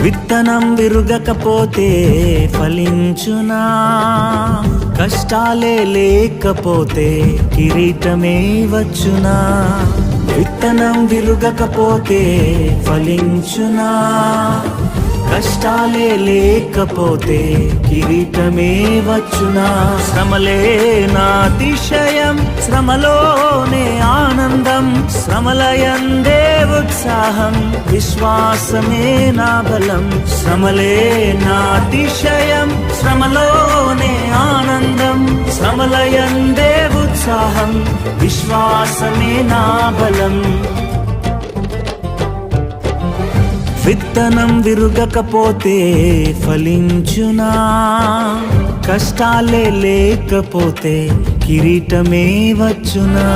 విత్తనం విరుగకపోతే ఫలించునా? కష్టాలే లేకపోతే కిరీటమే వచ్చునా? విత్తనం విరుగకపోతే ఫలించునా? కష్టాలే లేకపోతే కిరీటమే వచ్చునా? శ్రమలే నా అతిశయం, శ్రమలోనే ఆనందం, శ్రమలయందే ఉత్సాహం, విశ్వాసమే నా బలం. శ్రమలే నా అతిశయం, శ్రమలోనే ఆనందం, శ్రమలయందే ఉత్సాహం, విశ్వాసమే నా బలం. విత్తనం విరుగకపోతే ఫలించునా? కష్టాలే లేకపోతే కిరీటమే వచ్చునా?